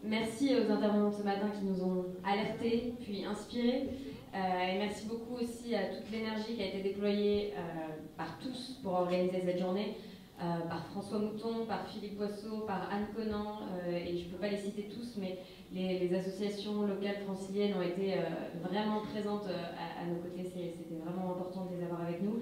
merci aux intervenants de ce matin qui nous ont alertés, puis inspirés. Et merci beaucoup aussi à toute l'énergie qui a été déployée par tous pour organiser cette journée, par François Mouton, par Philippe Boisseau, par Anne Conan, et je ne peux pas les citer tous, mais les associations locales franciliennes ont été vraiment présentes à nos côtés, c'était vraiment important de les avoir avec nous.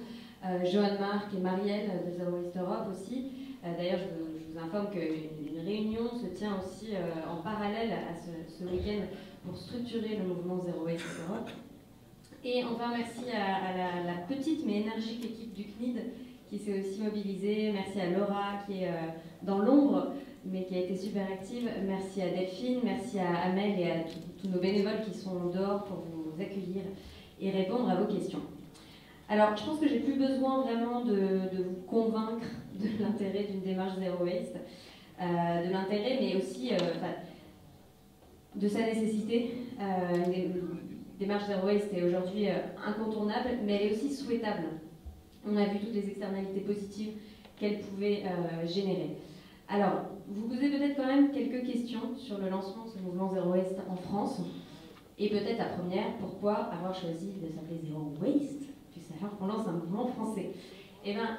Joanne Marc et Marielle de Zero Waste Europe aussi. D'ailleurs, je vous informe qu'une réunion se tient aussi en parallèle à ce week-end pour structurer le mouvement Zero Waste Europe. Et enfin, merci à la petite mais énergique équipe du CNID qui s'est aussi mobilisée. Merci à Laura qui est dans l'ombre mais qui a été super active. Merci à Delphine, merci à Amel et à tous nos bénévoles qui sont dehors pour vous accueillir et répondre à vos questions. Alors, je pense que j'ai plus besoin vraiment de vous convaincre de l'intérêt d'une démarche Zero Waste, de l'intérêt, mais aussi de sa nécessité. Une démarche Zero Waste est aujourd'hui incontournable, mais elle est aussi souhaitable. On a vu toutes les externalités positives qu'elle pouvait générer. Alors, vous posez peut-être quand même quelques questions sur le lancement de ce mouvement Zero Waste en France. Et peut-être la première, pourquoi avoir choisi de s'appeler Zero Waste, alors qu'on lance un mouvement français? Eh bien,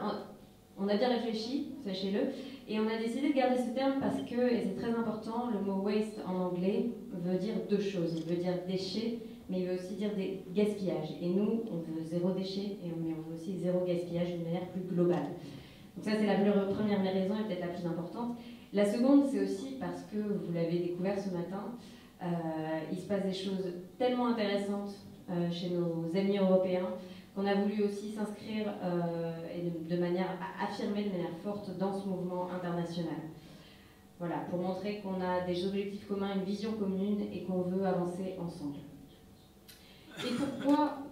on a bien réfléchi, sachez-le, et on a décidé de garder ce terme parce que, et c'est très important, le mot waste en anglais veut dire deux choses. Il veut dire déchet, mais il veut aussi dire des gaspillages. Et nous, on veut zéro déchet, mais on veut aussi zéro gaspillage d'une manière plus globale. Donc ça, c'est la première raison et peut-être la plus importante. La seconde, c'est aussi parce que, vous l'avez découvert ce matin, il se passe des choses tellement intéressantes chez nos amis européens qu'on a voulu aussi s'inscrire et de manière affirmée, de manière forte dans ce mouvement international. Voilà, pour montrer qu'on a des objectifs communs, une vision commune et qu'on veut avancer ensemble. Et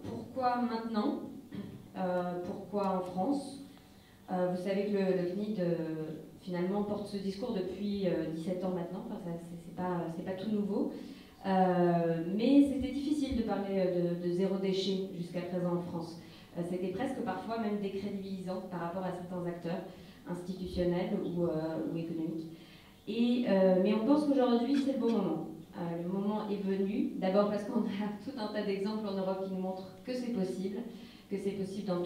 pourquoi maintenant? Pourquoi en France? Vous savez que le CNID finalement porte ce discours depuis 17 ans maintenant, enfin, c'est pas tout nouveau. Mais c'était difficile de parler de zéro déchet jusqu'à présent en France. C'était presque parfois même décrédibilisant par rapport à certains acteurs institutionnels ou économiques. Mais on pense qu'aujourd'hui c'est le bon moment. Le moment est venu, d'abord parce qu'on a tout un tas d'exemples en Europe qui nous montrent que c'est possible dans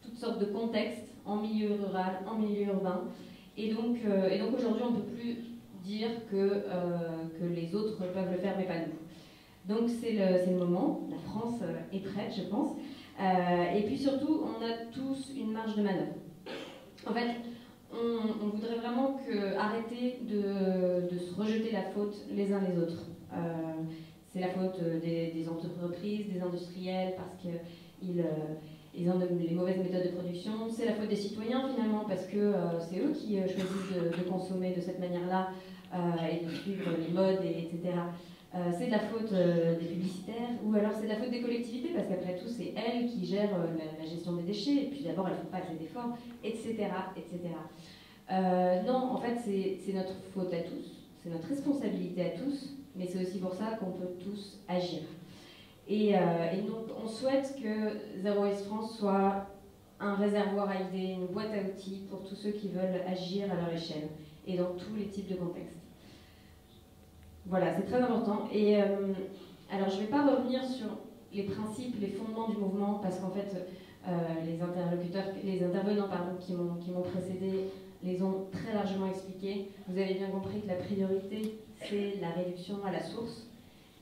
toutes sortes de contextes, en milieu rural, en milieu urbain. Et donc aujourd'hui on ne peut plus dire que les autres peuvent le faire, mais pas nous. Donc c'est le moment, la France est prête, je pense. Et puis surtout, on a tous une marge de manœuvre. En fait, on voudrait vraiment arrêter de se rejeter la faute les uns les autres. C'est la faute des entreprises, des industriels, parce qu'ils ont les mauvaises méthodes de production. C'est la faute des citoyens finalement, parce que c'est eux qui choisissent de consommer de cette manière-là et de suivre les modes, etc. C'est de la faute des publicitaires, ou alors c'est de la faute des collectivités, parce qu'après tout, c'est elles qui gèrent la gestion des déchets, et puis d'abord, elles ne font pas assez d'efforts, etc. etc. Non, en fait, c'est notre faute à tous, c'est notre responsabilité à tous, mais c'est aussi pour ça qu'on peut tous agir. Et donc, on souhaite que Zero Waste France soit un réservoir à idées, une boîte à outils pour tous ceux qui veulent agir à leur échelle, et dans tous les types de contextes. Voilà, c'est très important. Et alors, je ne vais pas revenir sur les principes, les fondements du mouvement, parce qu'en fait, les intervenants qui m'ont précédé les ont très largement expliqués. Vous avez bien compris que la priorité, c'est la réduction à la source,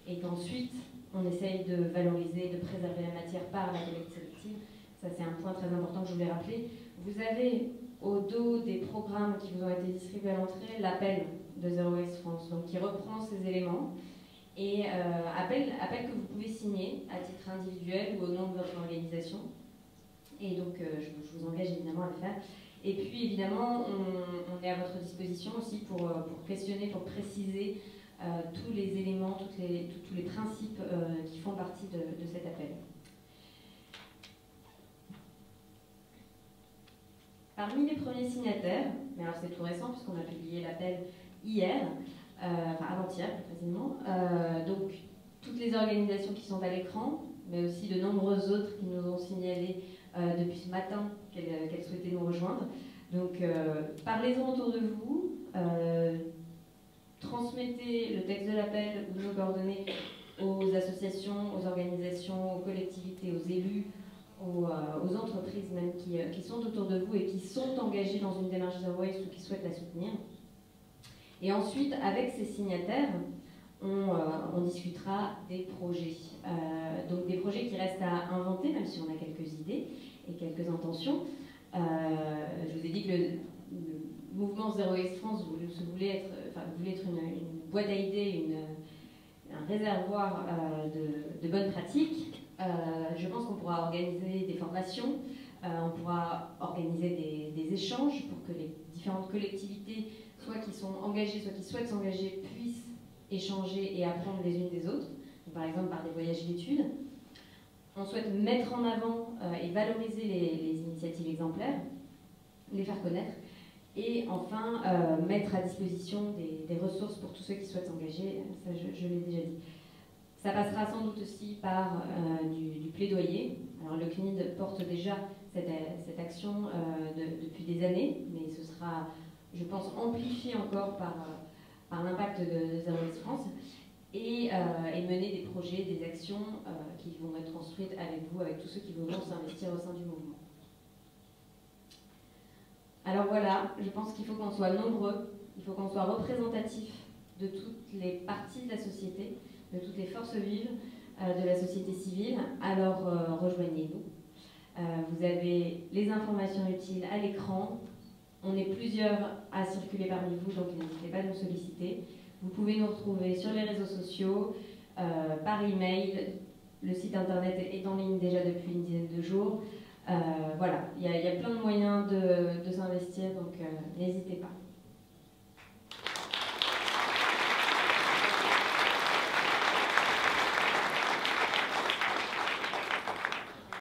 et qu'ensuite, on essaye de valoriser, de préserver la matière par la collecte sélective. Ça, c'est un point très important que je voulais rappeler. Vous avez au dos des programmes qui vous ont été distribués à l'entrée l'appel de Zero Waste France, donc qui reprend ces éléments et appel que vous pouvez signer à titre individuel ou au nom de votre organisation. Et donc, je vous engage évidemment à le faire. Et puis, évidemment, on est à votre disposition aussi pour questionner, pour préciser tous les éléments, tous les principes qui font partie de cet appel. Parmi les premiers signataires, mais alors c'est tout récent puisqu'on a publié l'appel hier, enfin avant-hier précisément, donc toutes les organisations qui sont à l'écran, mais aussi de nombreuses autres qui nous ont signalé depuis ce matin qu'elles souhaitaient nous rejoindre. Donc parlez-en autour de vous, transmettez le texte de l'appel ou nos coordonnées aux associations, aux organisations, aux collectivités, aux élus, aux entreprises même qui sont autour de vous et qui sont engagées dans une démarche Zero Waste ou qui souhaitent la soutenir. Et ensuite, avec ces signataires, on discutera des projets. Donc des projets qui restent à inventer, même si on a quelques idées et quelques intentions. Je vous ai dit que le mouvement Zero Waste France voulait être une boîte à idées, un réservoir de bonnes pratiques. Je pense qu'on pourra organiser des formations, on pourra organiser des échanges pour que les différentes collectivités, soit qui sont engagées, soit qui souhaitent s'engager, puissent échanger et apprendre les unes des autres, donc, par exemple par des voyages d'études. On souhaite mettre en avant et valoriser les initiatives exemplaires, les faire connaître, et enfin mettre à disposition des ressources pour tous ceux qui souhaitent s'engager, ça je l'ai déjà dit. Ça passera sans doute aussi par du plaidoyer. Alors le CNID porte déjà cette action depuis des années, mais ce sera, je pense, amplifié encore par l'impact de Zero Waste France, et mener des projets, des actions qui vont être construites avec vous, avec tous ceux qui voudront s'investir au sein du mouvement. Alors voilà, je pense qu'il faut qu'on soit nombreux, il faut qu'on soit représentatif de toutes les parties de la société, de toutes les forces vives de la société civile. Alors rejoignez-nous. Vous avez les informations utiles à l'écran. On est plusieurs à circuler parmi vous, donc n'hésitez pas à nous solliciter. Vous pouvez nous retrouver sur les réseaux sociaux, par email. Le site internet est en ligne déjà depuis une dizaine de jours. Voilà, il y a plein de moyens de s'investir, donc n'hésitez pas.